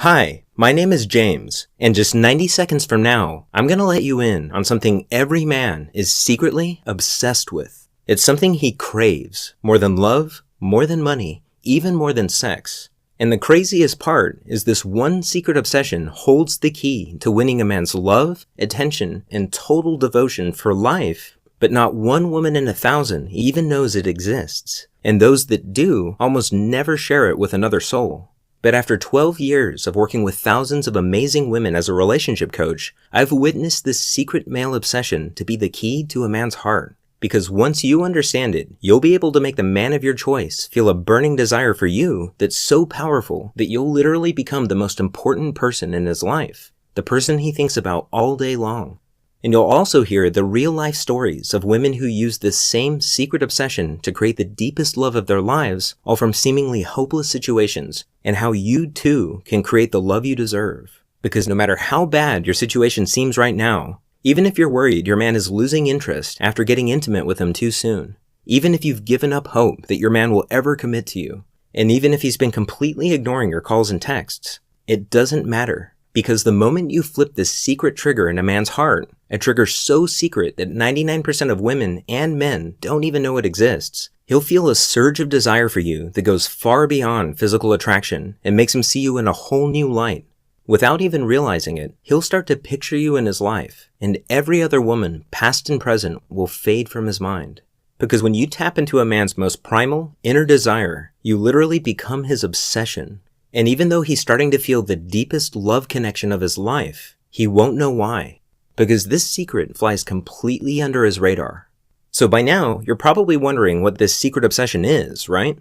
Hi, my name is James, and just 90 seconds from now, I'm gonna let you in on something every man is secretly obsessed with. It's something he craves, more than love, more than money, even more than sex. And the craziest part is this one secret obsession holds the key to winning a man's love, attention, and total devotion for life, but not one woman in 1,000 even knows it exists. And those that do almost never share it with another soul. But after 12 years of working with thousands of amazing women as a relationship coach, I've witnessed this secret male obsession to be the key to a man's heart. Because once you understand it, you'll be able to make the man of your choice feel a burning desire for you that's so powerful that you'll literally become the most important person in his life, the person he thinks about all day long. And you'll also hear the real-life stories of women who use this same secret obsession to create the deepest love of their lives, all from seemingly hopeless situations, and how you too can create the love you deserve. Because no matter how bad your situation seems right now, even if you're worried your man is losing interest after getting intimate with him too soon, even if you've given up hope that your man will ever commit to you, and even if he's been completely ignoring your calls and texts, it doesn't matter. Because the moment you flip this secret trigger in a man's heart, a trigger so secret that 99% of women and men don't even know it exists, he'll feel a surge of desire for you that goes far beyond physical attraction and makes him see you in a whole new light. Without even realizing it, he'll start to picture you in his life, and every other woman, past and present, will fade from his mind. Because when you tap into a man's most primal, inner desire, you literally become his obsession. And even though he's starting to feel the deepest love connection of his life, he won't know why. Because this secret flies completely under his radar. So by now, you're probably wondering what this secret obsession is, right?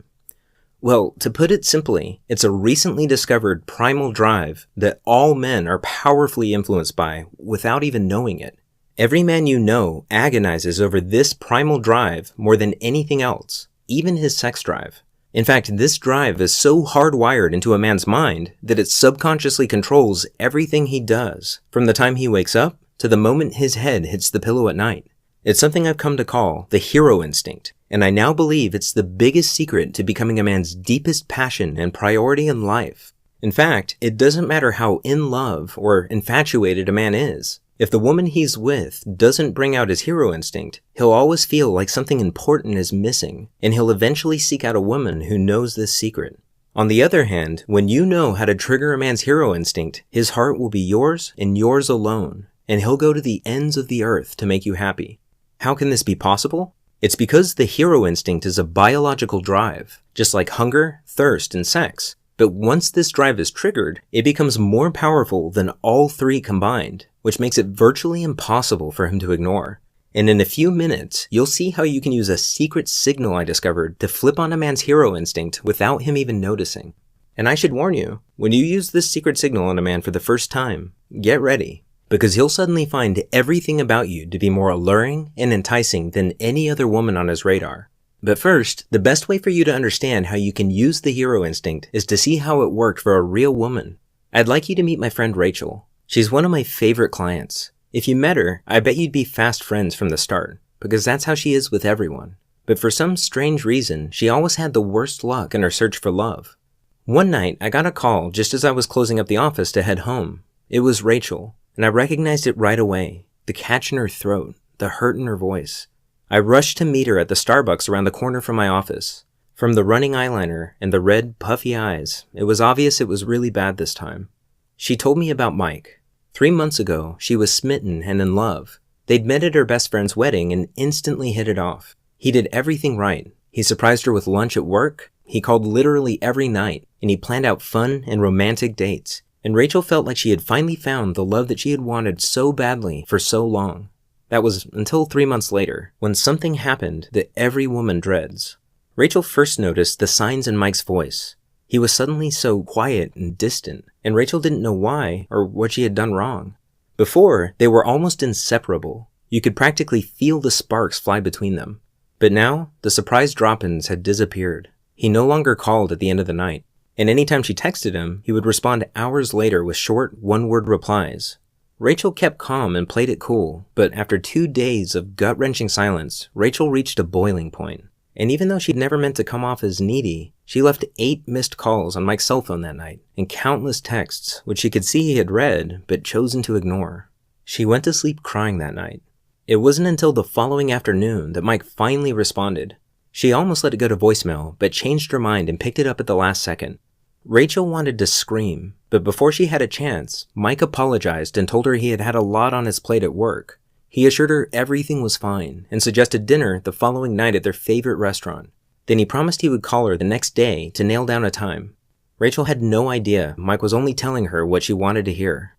Well, to put it simply, it's a recently discovered primal drive that all men are powerfully influenced by without even knowing it. Every man you know agonizes over this primal drive more than anything else, even his sex drive. In fact, this drive is so hardwired into a man's mind that it subconsciously controls everything he does, from the time he wakes up to the moment his head hits the pillow at night. It's something I've come to call the hero instinct, and I now believe it's the biggest secret to becoming a man's deepest passion and priority in life. In fact, it doesn't matter how in love or infatuated a man is. If the woman he's with doesn't bring out his hero instinct, he'll always feel like something important is missing, and he'll eventually seek out a woman who knows this secret. On the other hand, when you know how to trigger a man's hero instinct, his heart will be yours and yours alone, and he'll go to the ends of the earth to make you happy. How can this be possible? It's because the hero instinct is a biological drive, just like hunger, thirst, and sex. But once this drive is triggered, it becomes more powerful than all three combined, which makes it virtually impossible for him to ignore. And in a few minutes, you'll see how you can use a secret signal I discovered to flip on a man's hero instinct without him even noticing. And I should warn you, when you use this secret signal on a man for the first time, get ready, because he'll suddenly find everything about you to be more alluring and enticing than any other woman on his radar. But first, the best way for you to understand how you can use the hero instinct is to see how it worked for a real woman. I'd like you to meet my friend Rachel. She's one of my favorite clients. If you met her, I bet you'd be fast friends from the start, because that's how she is with everyone. But for some strange reason, she always had the worst luck in her search for love. One night, I got a call just as I was closing up the office to head home. It was Rachel, and I recognized it right away. The catch in her throat, the hurt in her voice. I rushed to meet her at the Starbucks around the corner from my office. From the running eyeliner and the red, puffy eyes, it was obvious it was really bad this time. She told me about Mike. 3 months ago, she was smitten and in love. They'd met at her best friend's wedding and instantly hit it off. He did everything right. He surprised her with lunch at work, he called literally every night, and he planned out fun and romantic dates. And Rachel felt like she had finally found the love that she had wanted so badly for so long. That was until 3 months later, when something happened that every woman dreads. Rachel first noticed the signs in Mike's voice. He was suddenly so quiet and distant, and Rachel didn't know why or what she had done wrong. Before, they were almost inseparable. You could practically feel the sparks fly between them. But now, the surprise drop-ins had disappeared. He no longer called at the end of the night, and anytime she texted him, he would respond hours later with short, one-word replies. Rachel kept calm and played it cool, but after 2 days of gut-wrenching silence, Rachel reached a boiling point. And even though she'd never meant to come off as needy, She left 8 missed calls on Mike's cell phone that night, and countless texts, which she could see he had read, but chosen to ignore. She went to sleep crying that night. It wasn't until the following afternoon that Mike finally responded. She almost let it go to voicemail, but changed her mind and picked it up at the last second. Rachel wanted to scream, but before she had a chance, Mike apologized and told her he had had a lot on his plate at work. He assured her everything was fine and suggested dinner the following night at their favorite restaurant. Then he promised he would call her the next day to nail down a time. Rachel had no idea Mike was only telling her what she wanted to hear.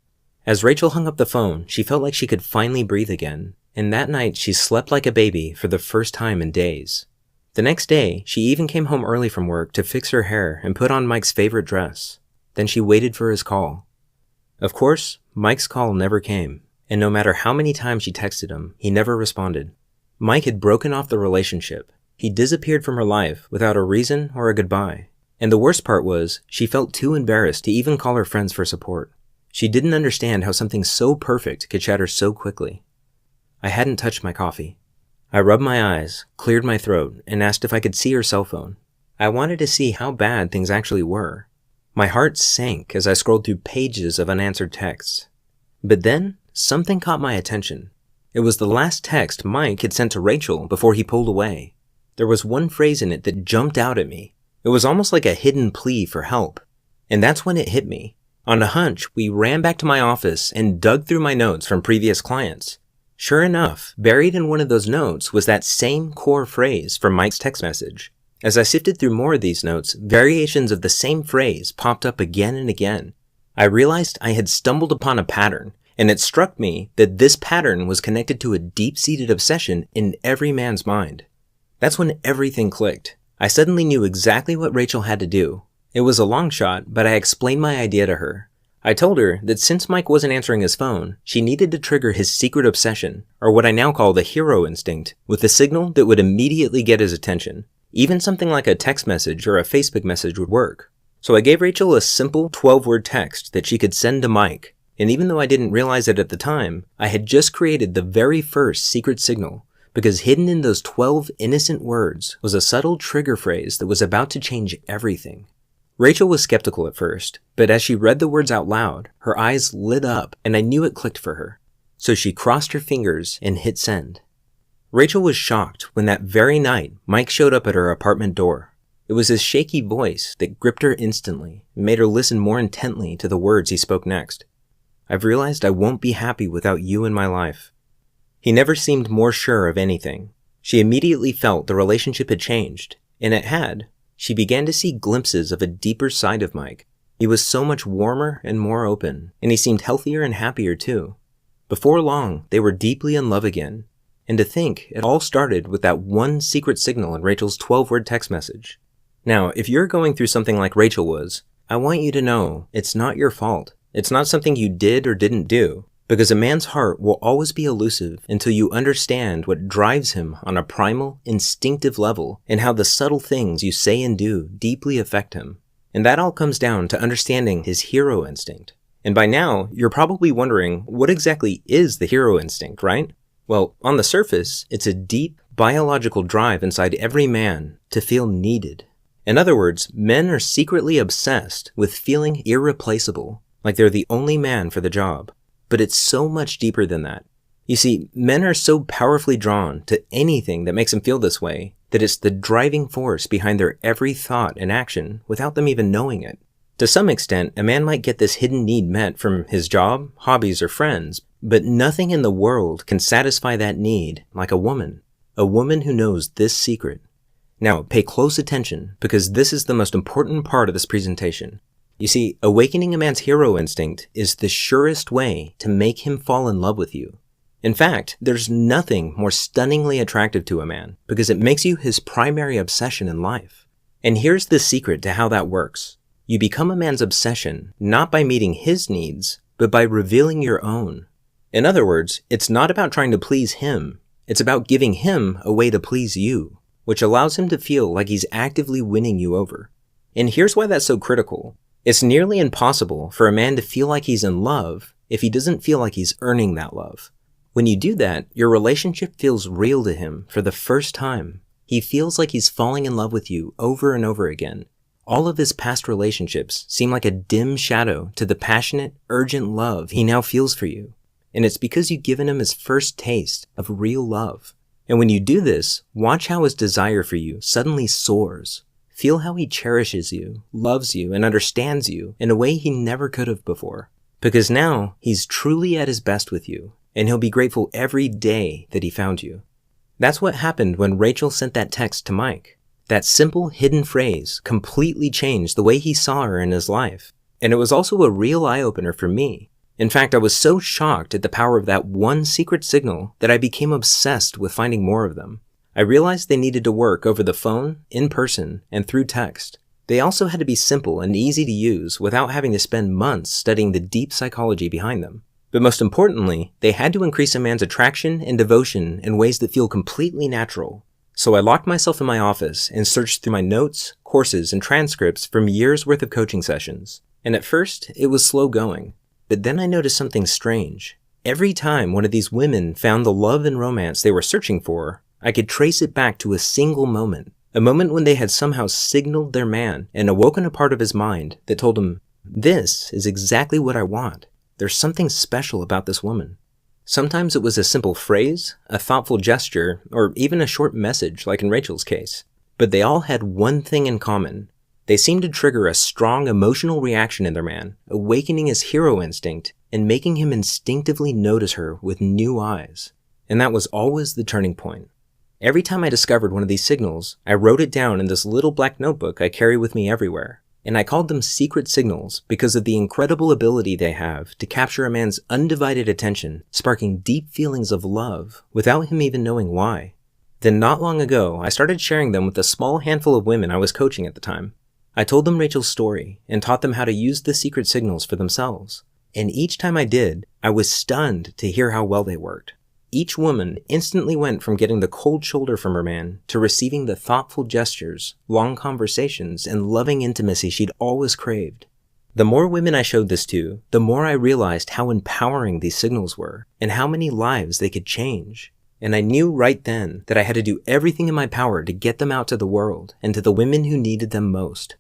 As Rachel hung up the phone, she felt like she could finally breathe again, and that night she slept like a baby for the first time in days. The next day, she even came home early from work to fix her hair and put on Mike's favorite dress. Then she waited for his call. Of course, Mike's call never came, and no matter how many times she texted him, he never responded. Mike had broken off the relationship. He disappeared from her life without a reason or a goodbye. And the worst part was, she felt too embarrassed to even call her friends for support. She didn't understand how something so perfect could shatter so quickly. I hadn't touched my coffee. I rubbed my eyes, cleared my throat, and asked if I could see her cell phone. I wanted to see how bad things actually were. My heart sank as I scrolled through pages of unanswered texts. But then, something caught my attention. It was the last text Mike had sent to Rachel before he pulled away. There was one phrase in it that jumped out at me. It was almost like a hidden plea for help. And that's when it hit me. On a hunch, we ran back to my office and dug through my notes from previous clients. Sure enough, buried in one of those notes was that same core phrase from Mike's text message. As I sifted through more of these notes, variations of the same phrase popped up again and again. I realized I had stumbled upon a pattern, and it struck me that this pattern was connected to a deep-seated obsession in every man's mind. That's when everything clicked. I suddenly knew exactly what Rachel had to do. It was a long shot, but I explained my idea to her. I told her that since Mike wasn't answering his phone, she needed to trigger his secret obsession, or what I now call the hero instinct, with a signal that would immediately get his attention. Even something like a text message or a Facebook message would work. So I gave Rachel a simple 12-word text that she could send to Mike, and even though I didn't realize it at the time, I had just created the very first secret signal, because hidden in those 12 innocent words was a subtle trigger phrase that was about to change everything. Rachel was skeptical at first, but as she read the words out loud, her eyes lit up and I knew it clicked for her. So she crossed her fingers and hit send. Rachel was shocked when that very night Mike showed up at her apartment door. It was his shaky voice that gripped her instantly and made her listen more intently to the words he spoke next. I've realized I won't be happy without you in my life. He never seemed more sure of anything. She immediately felt the relationship had changed, and it had. She began to see glimpses of a deeper side of Mike. He was so much warmer and more open, and he seemed healthier and happier too. Before long, they were deeply in love again. And to think, it all started with that one secret signal in Rachel's 12-word text message. Now, if you're going through something like Rachel was, I want you to know it's not your fault. It's not something you did or didn't do. Because a man's heart will always be elusive until you understand what drives him on a primal, instinctive level and how the subtle things you say and do deeply affect him. And that all comes down to understanding his hero instinct. And by now, you're probably wondering, what exactly is the hero instinct, right? Well, on the surface, it's a deep, biological drive inside every man to feel needed. In other words, men are secretly obsessed with feeling irreplaceable, like they're the only man for the job. But it's so much deeper than that. You see, men are so powerfully drawn to anything that makes them feel this way that it's the driving force behind their every thought and action without them even knowing it. To some extent, a man might get this hidden need met from his job, hobbies, or friends, but nothing in the world can satisfy that need like a woman who knows this secret. Now, pay close attention because this is the most important part of this presentation. You see, awakening a man's hero instinct is the surest way to make him fall in love with you. In fact, there's nothing more stunningly attractive to a man because it makes you his primary obsession in life. And here's the secret to how that works. You become a man's obsession not by meeting his needs, but by revealing your own. In other words, it's not about trying to please him. It's about giving him a way to please you, which allows him to feel like he's actively winning you over. And here's why that's so critical. It's nearly impossible for a man to feel like he's in love if he doesn't feel like he's earning that love. When you do that, your relationship feels real to him for the first time. He feels like he's falling in love with you over and over again. All of his past relationships seem like a dim shadow to the passionate, urgent love he now feels for you. And it's because you've given him his first taste of real love. And when you do this, watch how his desire for you suddenly soars. Feel how he cherishes you, loves you, and understands you in a way he never could have before. Because now, he's truly at his best with you, and he'll be grateful every day that he found you. That's what happened when Rachel sent that text to Mike. That simple hidden phrase completely changed the way he saw her in his life. And it was also a real eye-opener for me. In fact, I was so shocked at the power of that one secret signal that I became obsessed with finding more of them. I realized they needed to work over the phone, in person, and through text. They also had to be simple and easy to use without having to spend months studying the deep psychology behind them. But most importantly, they had to increase a man's attraction and devotion in ways that feel completely natural. So I locked myself in my office and searched through my notes, courses, and transcripts from years' worth of coaching sessions. And at first, it was slow going. But then I noticed something strange. Every time one of these women found the love and romance they were searching for, I could trace it back to a single moment. A moment when they had somehow signaled their man and awoken a part of his mind that told him, "This is exactly what I want. There's something special about this woman." Sometimes it was a simple phrase, a thoughtful gesture, or even a short message like in Rachel's case. But they all had one thing in common. They seemed to trigger a strong emotional reaction in their man, awakening his hero instinct and making him instinctively notice her with new eyes. And that was always the turning point. Every time I discovered one of these signals, I wrote it down in this little black notebook I carry with me everywhere. And I called them secret signals because of the incredible ability they have to capture a man's undivided attention, sparking deep feelings of love without him even knowing why. Then not long ago, I started sharing them with a small handful of women I was coaching at the time. I told them Rachel's story and taught them how to use the secret signals for themselves. And each time I did, I was stunned to hear how well they worked. Each woman instantly went from getting the cold shoulder from her man to receiving the thoughtful gestures, long conversations, and loving intimacy she'd always craved. The more women I showed this to, the more I realized how empowering these signals were and how many lives they could change. And I knew right then that I had to do everything in my power to get them out to the world and to the women who needed them most.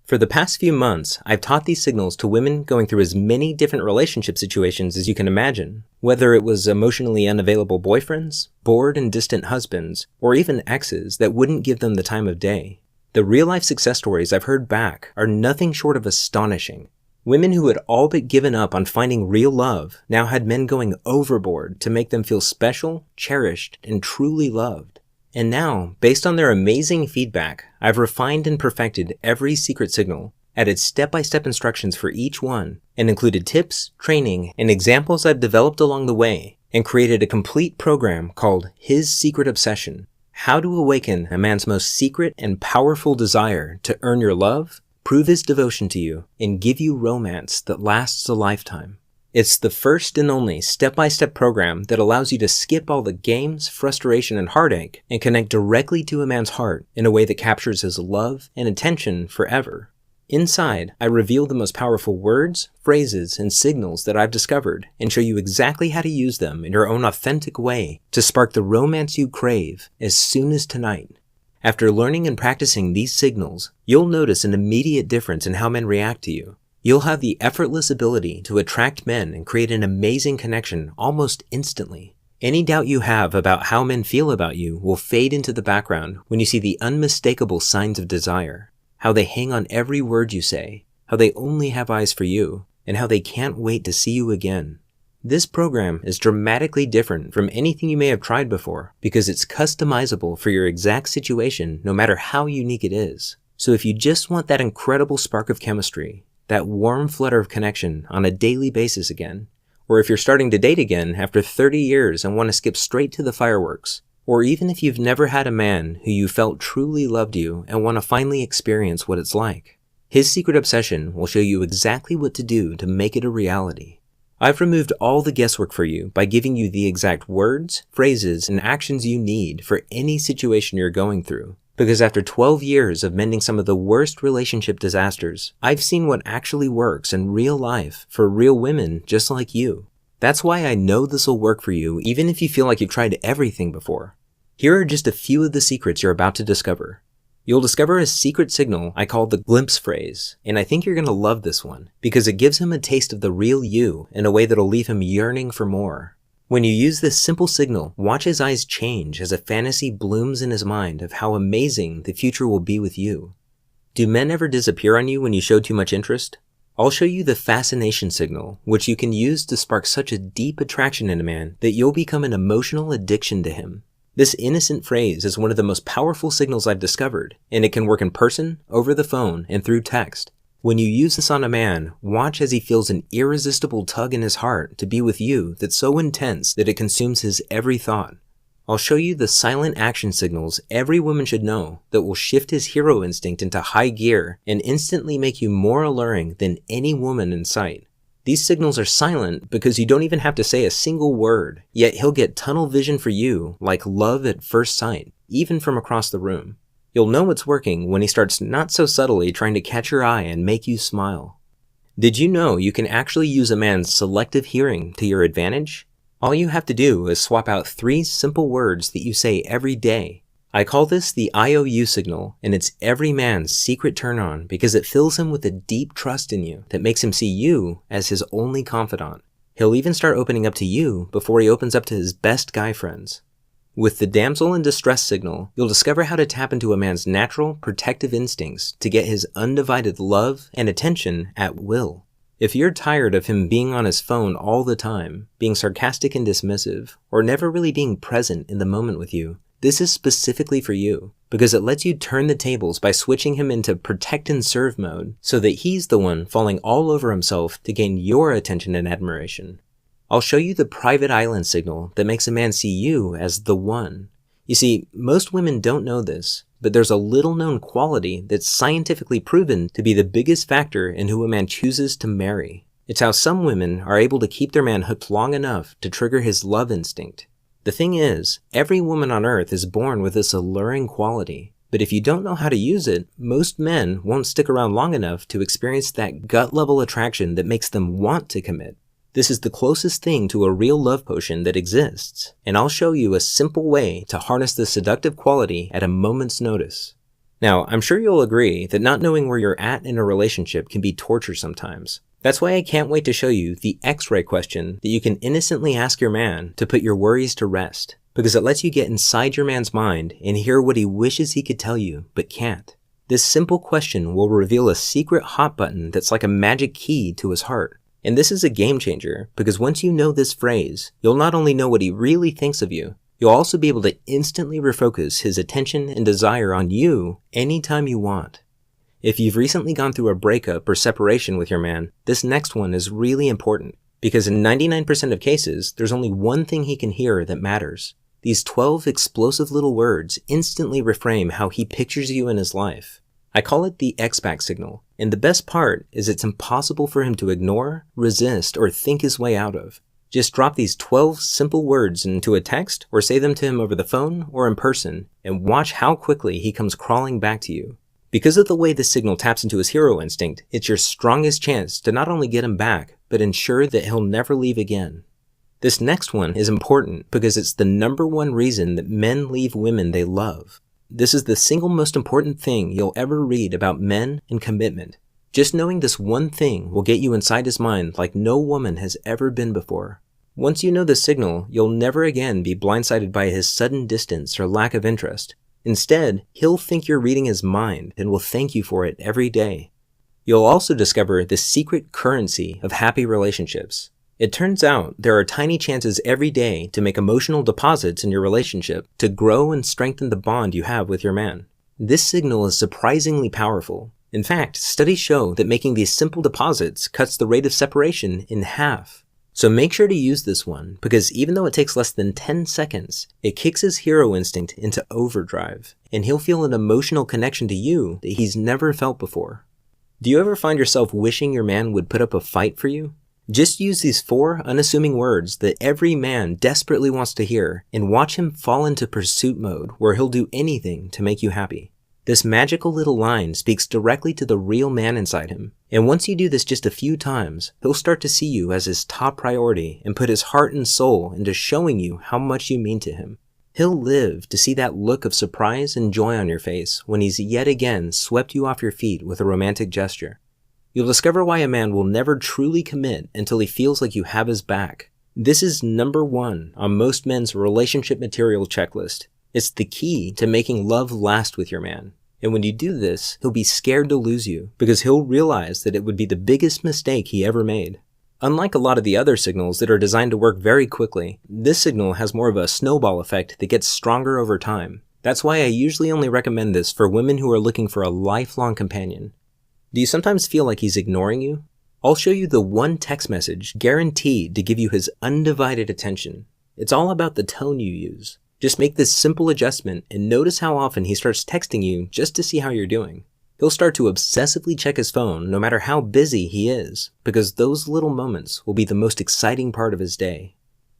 For the past few months, I've taught these signals to women going through as many different relationship situations as you can imagine, whether it was emotionally unavailable boyfriends, bored and distant husbands, or even exes that wouldn't give them the time of day. The real-life success stories I've heard back are nothing short of astonishing. Women who had all but given up on finding real love now had men going overboard to make them feel special, cherished, and truly loved. And now, based on their amazing feedback, I've refined and perfected every secret signal, added step-by-step instructions for each one, and included tips, training, and examples I've developed along the way, and created a complete program called His Secret Obsession: How to Awaken a Man's Most Secret and Powerful Desire to Earn Your Love, Prove His Devotion to You, and Give You Romance that Lasts a Lifetime. It's the first and only step-by-step program that allows you to skip all the games, frustration, and heartache and connect directly to a man's heart in a way that captures his love and attention forever. Inside, I reveal the most powerful words, phrases, and signals that I've discovered and show you exactly how to use them in your own authentic way to spark the romance you crave as soon as tonight. After learning and practicing these signals, you'll notice an immediate difference in how men react to you. You'll have the effortless ability to attract men and create an amazing connection almost instantly. Any doubt you have about how men feel about you will fade into the background when you see the unmistakable signs of desire, how they hang on every word you say, how they only have eyes for you, and how they can't wait to see you again. This program is dramatically different from anything you may have tried before because it's customizable for your exact situation no matter how unique it is. So if you just want that incredible spark of chemistry, that warm flutter of connection on a daily basis again, or if you're starting to date again after 30 years and want to skip straight to the fireworks, or even if you've never had a man who you felt truly loved you and want to finally experience what it's like, His Secret Obsession will show you exactly what to do to make it a reality. I've removed all the guesswork for you by giving you the exact words, phrases, and actions you need for any situation you're going through. Because after 12 years of mending some of the worst relationship disasters, I've seen what actually works in real life for real women just like you. That's why I know this will work for you even if you feel like you've tried everything before. Here are just a few of the secrets you're about to discover. You'll discover a secret signal I call the glimpse phrase, and I think you're going to love this one because it gives him a taste of the real you in a way that'll leave him yearning for more. When you use this simple signal, watch his eyes change as a fantasy blooms in his mind of how amazing the future will be with you. Do men ever disappear on you when you show too much interest? I'll show you the fascination signal, which you can use to spark such a deep attraction in a man that you'll become an emotional addiction to him. This innocent phrase is one of the most powerful signals I've discovered, and it can work in person, over the phone, and through text. When you use this on a man, watch as he feels an irresistible tug in his heart to be with you that's so intense that it consumes his every thought. I'll show you the silent action signals every woman should know that will shift his hero instinct into high gear and instantly make you more alluring than any woman in sight. These signals are silent because you don't even have to say a single word, yet he'll get tunnel vision for you like love at first sight, even from across the room. You'll know it's working when he starts not so subtly trying to catch your eye and make you smile. Did you know you can actually use a man's selective hearing to your advantage? All you have to do is swap out 3 simple words that you say every day. I call this the IOU signal, and it's every man's secret turn-on because it fills him with a deep trust in you that makes him see you as his only confidant. He'll even start opening up to you before he opens up to his best guy friends. With the damsel in distress signal, you'll discover how to tap into a man's natural, protective instincts to get his undivided love and attention at will. If you're tired of him being on his phone all the time, being sarcastic and dismissive, or never really being present in the moment with you, this is specifically for you, because it lets you turn the tables by switching him into protect and serve mode so that he's the one falling all over himself to gain your attention and admiration. I'll show you the private island signal that makes a man see you as the one. You see, most women don't know this, but there's a little known quality that's scientifically proven to be the biggest factor in who a man chooses to marry. It's how some women are able to keep their man hooked long enough to trigger his love instinct. The thing is, every woman on earth is born with this alluring quality, but if you don't know how to use it, most men won't stick around long enough to experience that gut-level attraction that makes them want to commit. This is the closest thing to a real love potion that exists, and I'll show you a simple way to harness the seductive quality at a moment's notice. Now, I'm sure you'll agree that not knowing where you're at in a relationship can be torture sometimes. That's why I can't wait to show you the X-ray question that you can innocently ask your man to put your worries to rest, because it lets you get inside your man's mind and hear what he wishes he could tell you, but can't. This simple question will reveal a secret hot button that's like a magic key to his heart. And this is a game changer, because once you know this phrase, you'll not only know what he really thinks of you, you'll also be able to instantly refocus his attention and desire on you anytime you want. If you've recently gone through a breakup or separation with your man, this next one is really important, because in 99% of cases, there's only one thing he can hear that matters. These 12 explosive little words instantly reframe how he pictures you in his life. I call it the X-Back signal, and the best part is it's impossible for him to ignore, resist, or think his way out of. Just drop these 12 simple words into a text or say them to him over the phone or in person, and watch how quickly he comes crawling back to you. Because of the way this signal taps into his hero instinct, it's your strongest chance to not only get him back, but ensure that he'll never leave again. This next one is important because it's the #1 reason that men leave women they love. This is the single most important thing you'll ever read about men and commitment. Just knowing this one thing will get you inside his mind like no woman has ever been before. Once you know the signal, you'll never again be blindsided by his sudden distance or lack of interest. Instead, he'll think you're reading his mind and will thank you for it every day. You'll also discover the secret currency of happy relationships. It turns out there are tiny chances every day to make emotional deposits in your relationship to grow and strengthen the bond you have with your man. This signal is surprisingly powerful. In fact, studies show that making these simple deposits cuts the rate of separation in half. So make sure to use this one, because even though it takes less than 10 seconds, it kicks his hero instinct into overdrive, and he'll feel an emotional connection to you that he's never felt before. Do you ever find yourself wishing your man would put up a fight for you? Just use these 4 unassuming words that every man desperately wants to hear and watch him fall into pursuit mode where he'll do anything to make you happy. This magical little line speaks directly to the real man inside him, and once you do this just a few times, he'll start to see you as his top priority and put his heart and soul into showing you how much you mean to him. He'll live to see that look of surprise and joy on your face when he's yet again swept you off your feet with a romantic gesture. You'll discover why a man will never truly commit until he feels like you have his back. This is number 1 on most men's relationship material checklist. It's the key to making love last with your man. And when you do this, he'll be scared to lose you because he'll realize that it would be the biggest mistake he ever made. Unlike a lot of the other signals that are designed to work very quickly, this signal has more of a snowball effect that gets stronger over time. That's why I usually only recommend this for women who are looking for a lifelong companion. Do you sometimes feel like he's ignoring you? I'll show you the one text message guaranteed to give you his undivided attention. It's all about the tone you use. Just make this simple adjustment and notice how often he starts texting you just to see how you're doing. He'll start to obsessively check his phone no matter how busy he is, because those little moments will be the most exciting part of his day.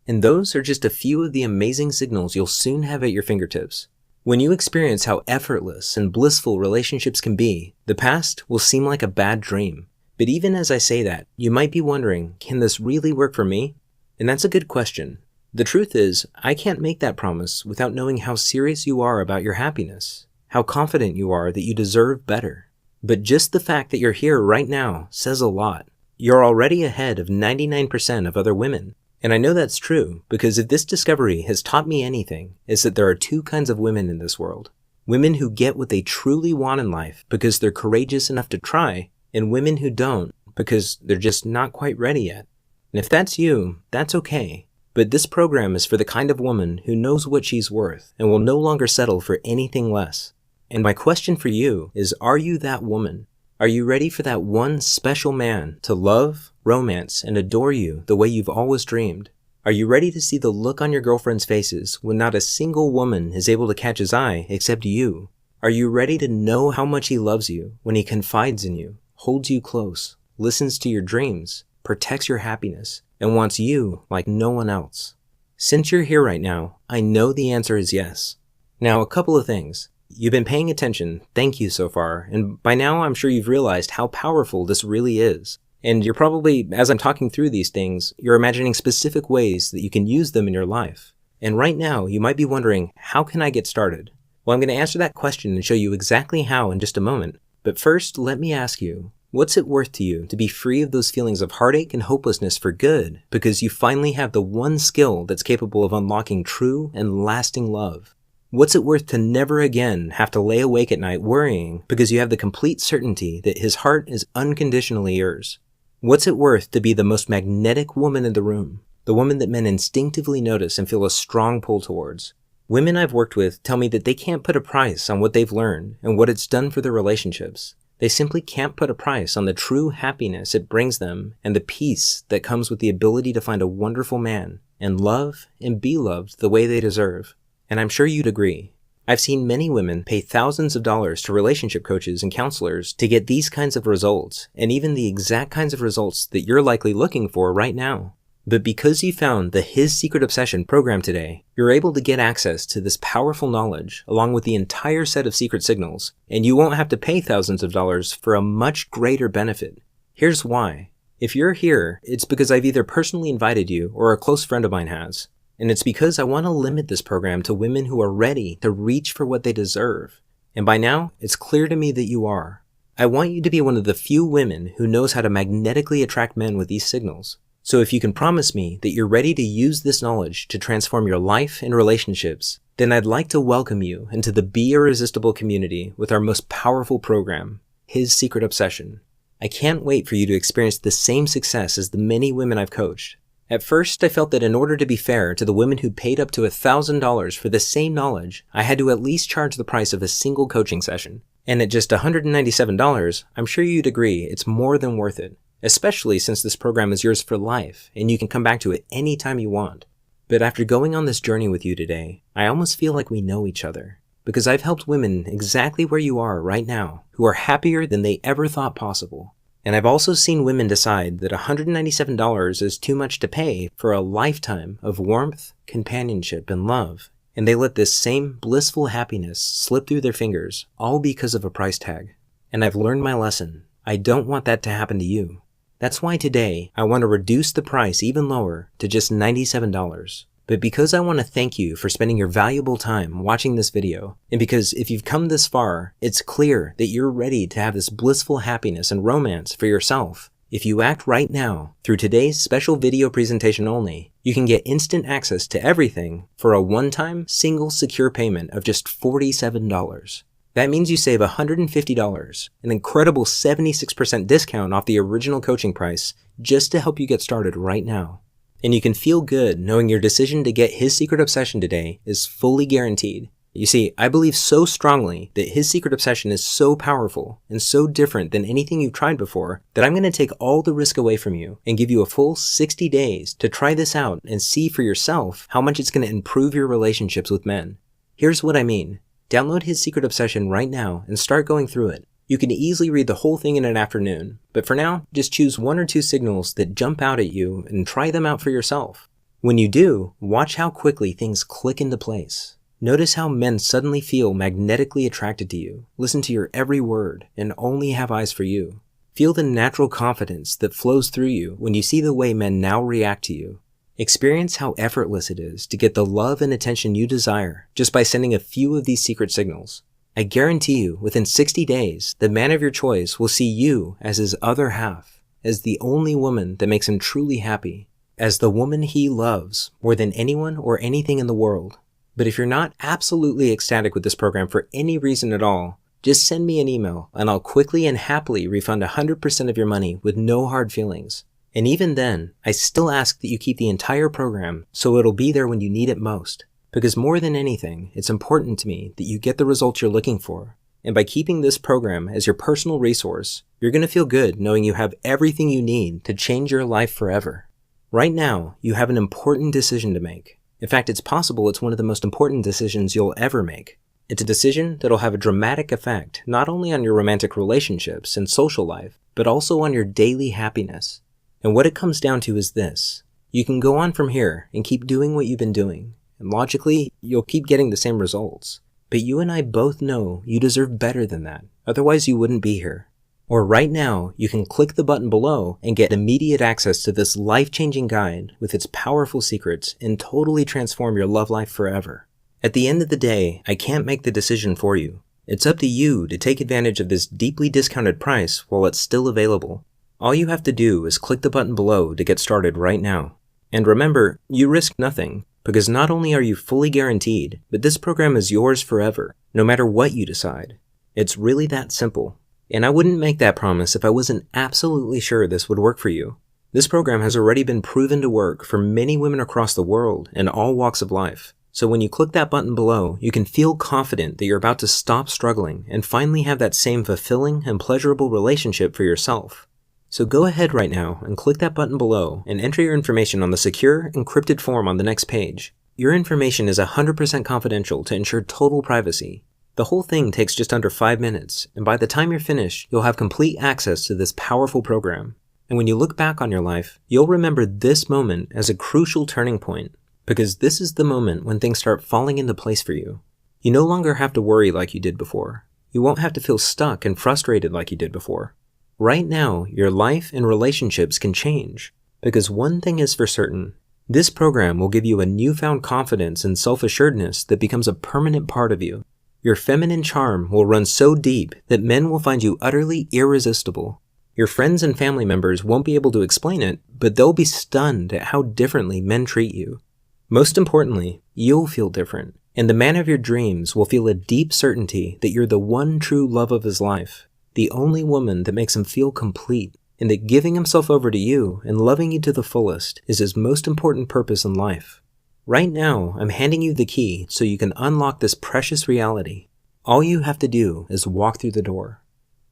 And those are just a few of the amazing signals you'll soon have at your fingertips. When you experience how effortless and blissful relationships can be, the past will seem like a bad dream. But even as I say that, you might be wondering, can this really work for me? And that's a good question. The truth is, I can't make that promise without knowing how serious you are about your happiness, how confident you are that you deserve better. But just the fact that you're here right now says a lot. You're already ahead of 99% of other women. And I know that's true because if this discovery has taught me anything, it's that there are 2 kinds of women in this world. Women who get what they truly want in life because they're courageous enough to try, and women who don't because they're just not quite ready yet. And if that's you, that's okay. But this program is for the kind of woman who knows what she's worth and will no longer settle for anything less. And my question for you is, are you that woman? Are you ready for that one special man to love, romance, and adore you the way you've always dreamed? Are you ready to see the look on your girlfriend's faces when not a single woman is able to catch his eye except you? Are you ready to know how much he loves you when he confides in you, holds you close, listens to your dreams, protects your happiness, and wants you like no one else? Since you're here right now, I know the answer is yes. Now, a couple of things. You've been paying attention, thank you so far, and by now I'm sure you've realized how powerful this really is. And you're probably, as I'm talking through these things, you're imagining specific ways that you can use them in your life. And right now, you might be wondering, how can I get started? Well, I'm going to answer that question and show you exactly how in just a moment. But first, let me ask you, what's it worth to you to be free of those feelings of heartache and hopelessness for good because you finally have the one skill that's capable of unlocking true and lasting love? What's it worth to never again have to lay awake at night worrying because you have the complete certainty that his heart is unconditionally yours? What's it worth to be the most magnetic woman in the room, the woman that men instinctively notice and feel a strong pull towards? Women I've worked with tell me that they can't put a price on what they've learned and what it's done for their relationships. They simply can't put a price on the true happiness it brings them and the peace that comes with the ability to find a wonderful man and love and be loved the way they deserve. And I'm sure you'd agree. I've seen many women pay thousands of dollars to relationship coaches and counselors to get these kinds of results, and even the exact kinds of results that you're likely looking for right now. But because you found the His Secret Obsession program today, you're able to get access to this powerful knowledge along with the entire set of secret signals, and you won't have to pay thousands of dollars for a much greater benefit. Here's why. If you're here, it's because I've either personally invited you or a close friend of mine has. And it's because I want to limit this program to women who are ready to reach for what they deserve. And by now, it's clear to me that you are. I want you to be one of the few women who knows how to magnetically attract men with these signals. So if you can promise me that you're ready to use this knowledge to transform your life and relationships, then I'd like to welcome you into the Be Irresistible community with our most powerful program, His Secret Obsession. I can't wait for you to experience the same success as the many women I've coached. At first, I felt that in order to be fair to the women who paid up to $1,000 for the same knowledge, I had to at least charge the price of a single coaching session. And at just $197, I'm sure you'd agree it's more than worth it, especially since this program is yours for life and you can come back to it anytime you want. But after going on this journey with you today, I almost feel like we know each other, because I've helped women exactly where you are right now who are happier than they ever thought possible. And I've also seen women decide that $197 is too much to pay for a lifetime of warmth, companionship, and love. And they let this same blissful happiness slip through their fingers, all because of a price tag. And I've learned my lesson. I don't want that to happen to you. That's why today I want to reduce the price even lower to just $97. But because I want to thank you for spending your valuable time watching this video, and because if you've come this far, it's clear that you're ready to have this blissful happiness and romance for yourself. If you act right now, through today's special video presentation only, you can get instant access to everything for a one-time, single, secure payment of just $47. That means you save $150, an incredible 76% discount off the original coaching price, just to help you get started right now. And you can feel good knowing your decision to get His Secret Obsession today is fully guaranteed. You see, I believe so strongly that His Secret Obsession is so powerful and so different than anything you've tried before that I'm going to take all the risk away from you and give you a full 60 days to try this out and see for yourself how much it's going to improve your relationships with men. Here's what I mean. Download His Secret Obsession right now and start going through it. You can easily read the whole thing in an afternoon, but for now, just choose 1 or 2 signals that jump out at you and try them out for yourself. When you do, watch how quickly things click into place. Notice how men suddenly feel magnetically attracted to you, listen to your every word, and only have eyes for you. Feel the natural confidence that flows through you when you see the way men now react to you. Experience how effortless it is to get the love and attention you desire just by sending a few of these secret signals. I guarantee you, within 60 days, the man of your choice will see you as his other half, as the only woman that makes him truly happy, as the woman he loves more than anyone or anything in the world. But if you're not absolutely ecstatic with this program for any reason at all, just send me an email and I'll quickly and happily refund 100% of your money with no hard feelings. And even then, I still ask that you keep the entire program so it'll be there when you need it most. Because more than anything, it's important to me that you get the results you're looking for. And by keeping this program as your personal resource, you're going to feel good knowing you have everything you need to change your life forever. Right now, you have an important decision to make. In fact, it's possible it's one of the most important decisions you'll ever make. It's a decision that'll have a dramatic effect not only on your romantic relationships and social life, but also on your daily happiness. And what it comes down to is this. You can go on from here and keep doing what you've been doing, and logically, you'll keep getting the same results. But you and I both know you deserve better than that, otherwise you wouldn't be here. Or right now, you can click the button below and get immediate access to this life-changing guide with its powerful secrets and totally transform your love life forever. At the end of the day, I can't make the decision for you. It's up to you to take advantage of this deeply discounted price while it's still available. All you have to do is click the button below to get started right now. And remember, you risk nothing, because not only are you fully guaranteed, but this program is yours forever, no matter what you decide. It's really that simple. And I wouldn't make that promise if I wasn't absolutely sure this would work for you. This program has already been proven to work for many women across the world in all walks of life. So when you click that button below, you can feel confident that you're about to stop struggling and finally have that same fulfilling and pleasurable relationship for yourself. So go ahead right now and click that button below and enter your information on the secure, encrypted form on the next page. Your information is 100% confidential to ensure total privacy. The whole thing takes just under 5 minutes, and by the time you're finished, you'll have complete access to this powerful program. And when you look back on your life, you'll remember this moment as a crucial turning point, because this is the moment when things start falling into place for you. You no longer have to worry like you did before. You won't have to feel stuck and frustrated like you did before. Right now, your life and relationships can change, because one thing is for certain. This program will give you a newfound confidence and self-assuredness that becomes a permanent part of you. Your feminine charm will run so deep that men will find you utterly irresistible. Your friends and family members won't be able to explain it, but they'll be stunned at how differently men treat you. Most importantly, you'll feel different, and the man of your dreams will feel a deep certainty that you're the one true love of his life, the only woman that makes him feel complete, and that giving himself over to you and loving you to the fullest is his most important purpose in life. Right now, I'm handing you the key so you can unlock this precious reality. All you have to do is walk through the door.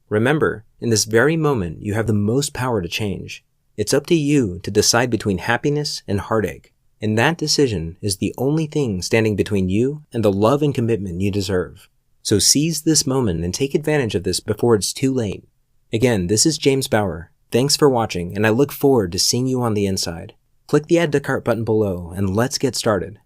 Remember, in this very moment, you have the most power to change. It's up to you to decide between happiness and heartache, and that decision is the only thing standing between you and the love and commitment you deserve. So seize this moment and take advantage of this before it's too late. Again, this is James Bauer. Thanks for watching, and I look forward to seeing you on the inside. Click the Add to Cart button below, and let's get started.